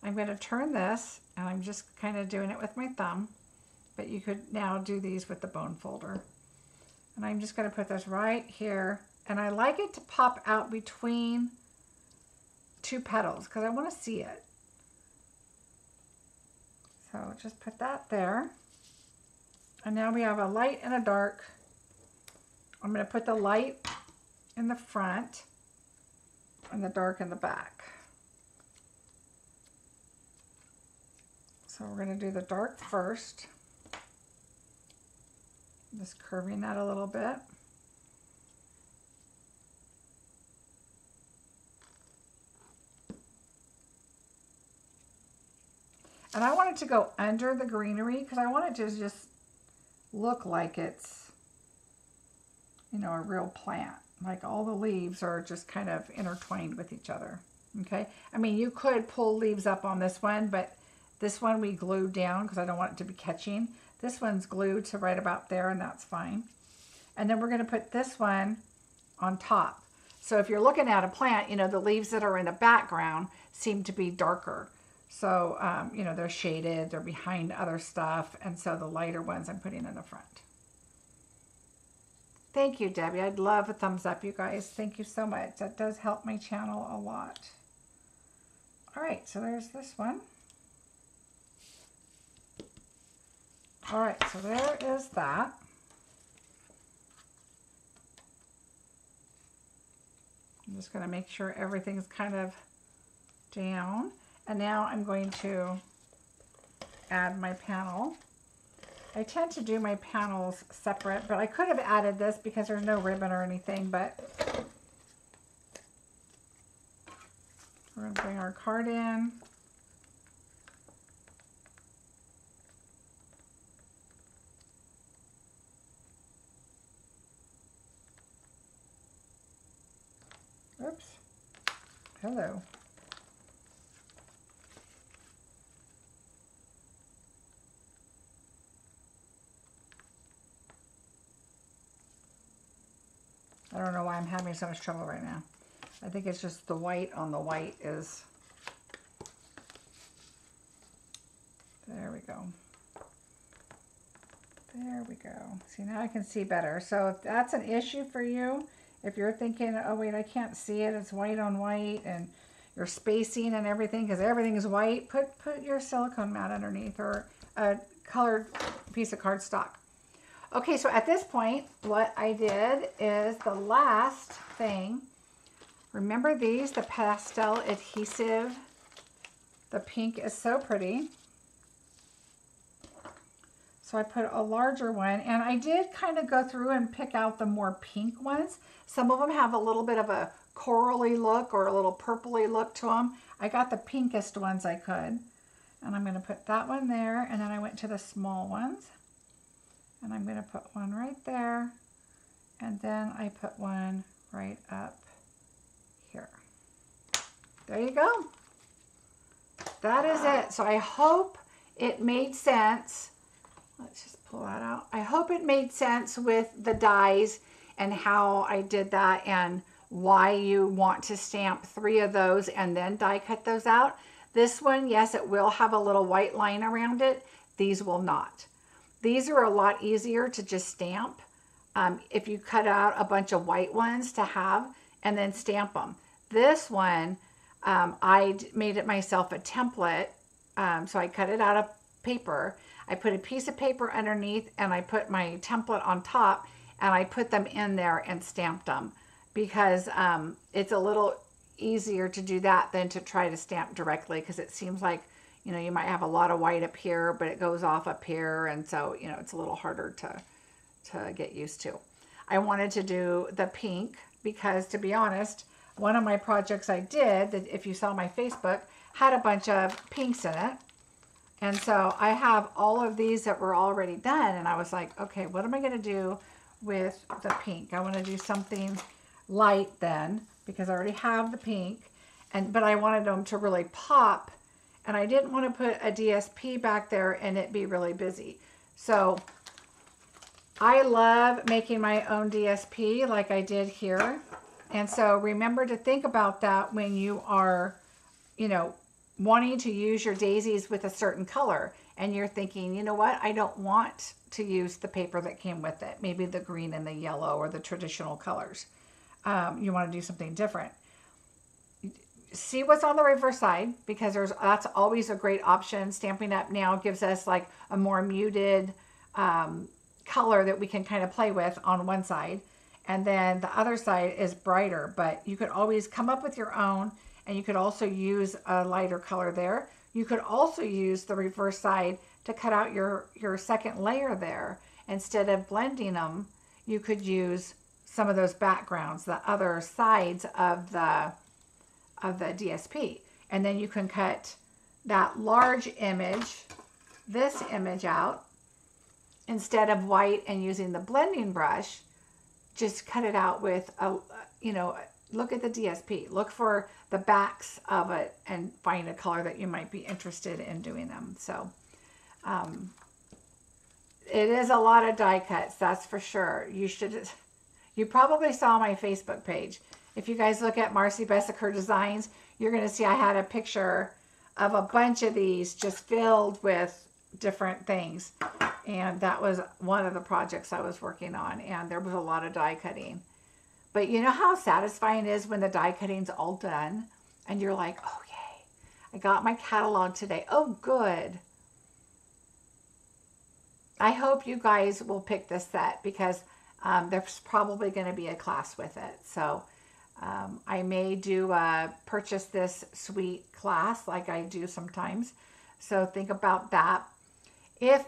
I'm going to turn this, and I'm just kind of doing it with my thumb, but you could now do these with the bone folder. And I'm just going to put this right here, and I like it to pop out between two petals because I want to see it. So just put that there. And now we have a light and a dark. I'm going to put the light in the front and the dark in the back. So we're going to do the dark first. Just curving that a little bit. And I want it to go under the greenery because I want it to just look like it's, you know, a real plant. Like all the leaves are just kind of intertwined with each other. Okay. I mean, you could pull leaves up on this one, but this one we glued down because I don't want it to be catching. This one's glued to right about there, and that's fine. And then we're going to put this one on top. So if you're looking at a plant, you know, the leaves that are in the background seem to be darker. So, you know, they're shaded, they're behind other stuff. And so the lighter ones I'm putting in the front. Thank you, Debbie. I'd love a thumbs up, you guys. Thank you so much. That does help my channel a lot. All right, so there's this one. All right, so there is that. I'm just going to make sure everything's kind of down. And now I'm going to add my panel. I tend to do my panels separate, but I could have added this because there's no ribbon or anything, but we're going to bring our card in. Oops. Hello. I don't know why I'm having so much trouble right now. I think it's just the white on the white is... There we go. There we go. See, now I can see better. So if that's an issue for you, if you're thinking, oh wait, I can't see it, it's white on white, and your spacing and everything, because everything is white, put your silicone mat underneath or a colored piece of cardstock. Okay, so at this point, what I did is the last thing, remember these, the pastel adhesive, the pink is so pretty. So I put a larger one, and I did kind of go through and pick out the more pink ones. Some of them have a little bit of a corally look or a little purpley look to them. I got the pinkest ones I could, and I'm going to put that one there, and then I went to the small ones. And I'm going to put one right there, and then I put one right up here. There you go. That is it. So I hope it made sense. Let's just pull that out. I hope it made sense with the dies and how I did that and why you want to stamp 3 of those and then die cut those out. This one, yes, it will have a little white line around it. These will not. These are a lot easier to just stamp if you cut out a bunch of white ones to have and then stamp them. This one, I made it myself a template. So I cut it out of paper. I put a piece of paper underneath and I put my template on top and I put them in there and stamped them because it's a little easier to do that than to try to stamp directly because it seems like, you know, you might have a lot of white up here, but it goes off up here. And so, you know, it's a little harder to get used to. I wanted to do the pink because, to be honest, one of my projects I did, that if you saw my Facebook, had a bunch of pinks in it. And so I have all of these that were already done, and I was like, okay, what am I going to do with the pink? I want to do something light then, because I already have the pink, but I wanted them to really pop, and I didn't want to put a DSP back there and it be really busy. So I love making my own DSP like I did here. And so remember to think about that when you are, you know, wanting to use your daisies with a certain color, and you're thinking, you know what, I don't want to use the paper that came with it, maybe the green and the yellow or the traditional colors. You want to do something different. See what's on the reverse side, because that's always a great option. Stampin' Up! Now gives us like a more muted color that we can kind of play with on one side, and then the other side is brighter, but you could always come up with your own. And you could also use a lighter color there. You could also use the reverse side to cut out your second layer there. Instead of blending them, you could use some of those backgrounds, the other sides of the DSP. And then you can cut that large image, this image out, instead of white and using the blending brush, just cut it out with a, you know, look at the DSP, look for the backs of it and find a color that you might be interested in doing them. So it is a lot of die cuts, that's for sure. You probably saw my Facebook page. If you guys look at Marcie Besecker Designs, you're going to see I had a picture of a bunch of these just filled with different things. And that was one of the projects I was working on. And there was a lot of die cutting. But you know how satisfying it is when the die cutting's all done and you're like, oh yay, I got my catalog today. Oh, good. I hope you guys will pick this set, because there's probably going to be a class with it. So I may do a purchase this suite class like I do sometimes. So think about that. If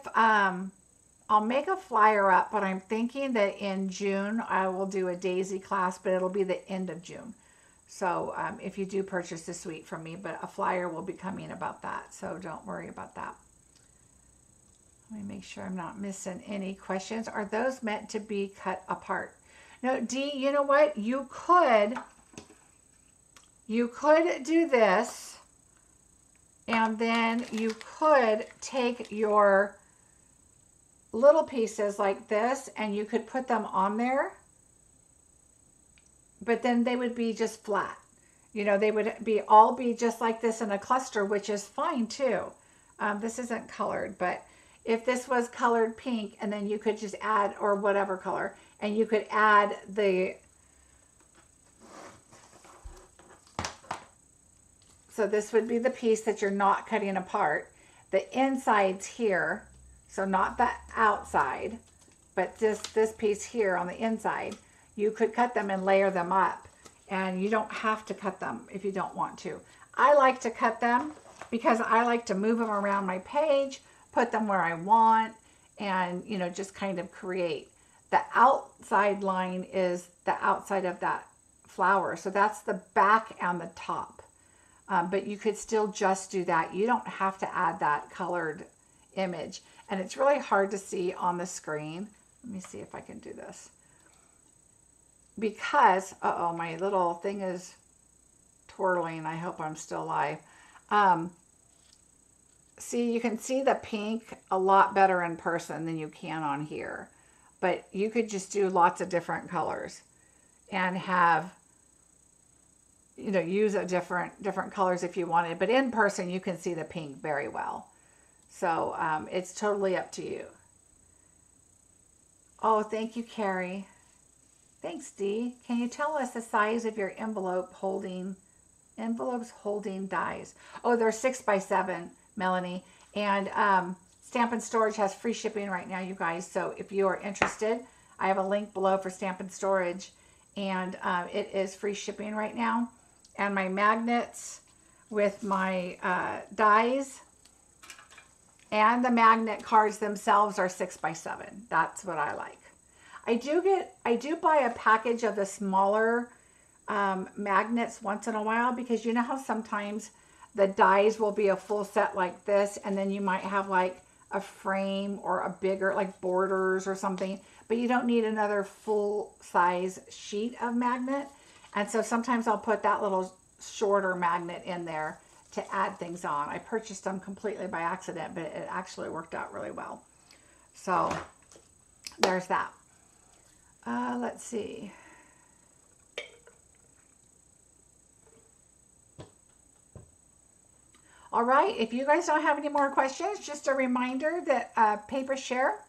I'll make a flyer up, but I'm thinking that in June I will do a daisy class, but it'll be the end of June. So if you do purchase the suite from me, but a flyer will be coming about that. So don't worry about that. Let me make sure I'm not missing any questions. Are those meant to be cut apart? No, Dee, you know what? You could do this, and then you could take your little pieces like this and you could put them on there, but then they would be just flat. You know, they would all be just like this in a cluster, which is fine too. This isn't colored, but if this was colored pink, and then you could just add, or whatever color, and you could add so this would be the piece that you're not cutting apart. The inside's here. So not the outside, but just this piece here on the inside. You could cut them and layer them up, and you don't have to cut them if you don't want to. I like to cut them because I like to move them around my page, put them where I want, and, you know, just kind of create. The outside line is the outside of that flower. So that's the back and the top. But you could still just do that. You don't have to add that colored image. And it's really hard to see on the screen. Let me see if I can do this. Because, uh-oh, my little thing is twirling. I hope I'm still live. See, you can see the pink a lot better in person than you can on here. But you could just do lots of different colors and have, you know, use a different colors if you wanted. But in person, you can see the pink very well. So it's totally up to you. Oh, thank you, Carrie. Thanks, Dee. Can you tell us the size of your envelopes holding dies? Oh, they're 6x7, Melanie. And Stampin' Storage has free shipping right now, you guys. So if you are interested, I have a link below for Stampin' Storage, and it is free shipping right now. And my magnets with my dies and the magnet cards themselves are 6x7. That's what I like. I do buy a package of the smaller magnets once in a while, because you know how sometimes The dies will be a full set like this, and then you might have like a frame or a bigger, like borders or something, but you don't need another full size sheet of magnet. And so sometimes I'll put that little shorter magnet in there to add things on. I purchased them completely by accident, but it actually worked out really well. So there's that. Let's see. All right, if you guys don't have any more questions, just a reminder that paper share.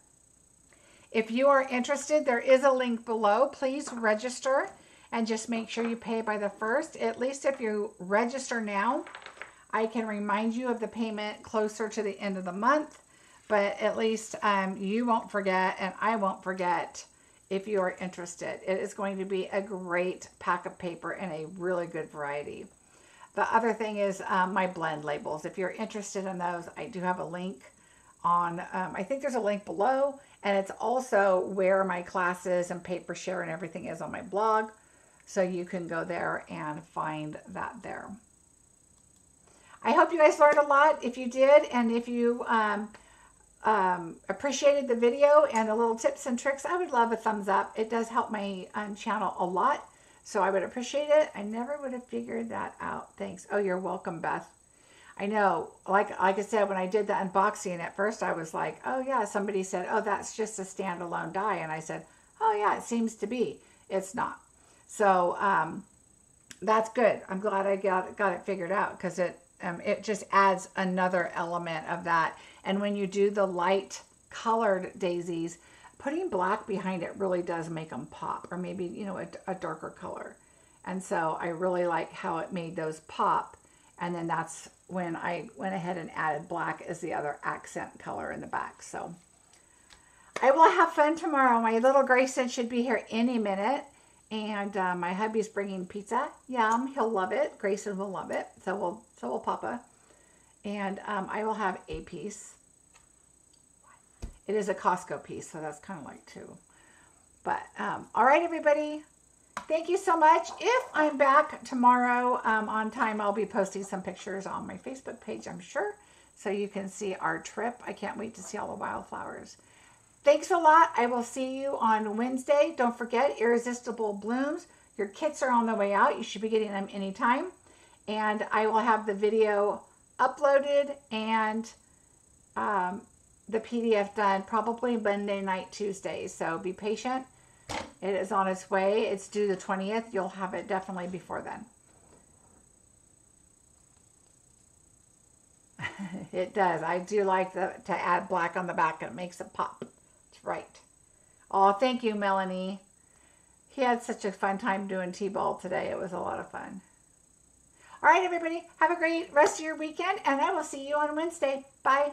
If you are interested, there is a link below. Please register and just make sure you pay by the 1st. At least if you register now, I can remind you of the payment closer to the end of the month. But at least you won't forget, and I won't forget if you are interested. It is going to be a great pack of paper and a really good variety. The other thing is my blend labels. If you're interested in those, I do have a link on, I think there's a link below, and it's also where my classes and paper share and everything is on my blog. So you can go there and find that there. I hope you guys learned a lot. If you did, and if you appreciated the video and the little tips and tricks, I would love a thumbs up. It does help my channel a lot. So I would appreciate it. I never would have figured that out. Thanks. Oh, you're welcome, Beth. I know, like I said, when I did the unboxing at first, I was like, oh yeah, somebody said, oh, that's just a standalone die. And I said, oh yeah, it seems to be. It's not. So that's good. I'm glad I got it figured out, because it just adds another element of that. And when you do the light colored daisies, putting black behind it really does make them pop, or maybe, you know, a darker color. And so I really like how it made those pop. And then that's when I went ahead and added black as the other accent color in the back. So I will have fun tomorrow. My little Grayson should be here any minute. And my hubby's bringing pizza. Yum, he'll love it. Grayson will love it. So will Papa. And I will have a piece. It is a Costco piece, so that's kind of like 2. But, all right, everybody. Thank you so much. If I'm back tomorrow on time, I'll be posting some pictures on my Facebook page, I'm sure, so you can see our trip. I can't wait to see all the wildflowers. Thanks a lot. I will see you on Wednesday. Don't forget, Irresistible Blooms. Your kits are on the way out. You should be getting them anytime. And I will have the video uploaded and the PDF done probably Monday night, Tuesday. So be patient. It is on its way. It's due the 20th. You'll have it definitely before then. It does. I do like to add black on the back. It makes it pop. It's right. Oh, thank you, Melanie. He had such a fun time doing T-ball today. It was a lot of fun. All right, everybody. Have a great rest of your weekend, and I will see you on Wednesday. Bye.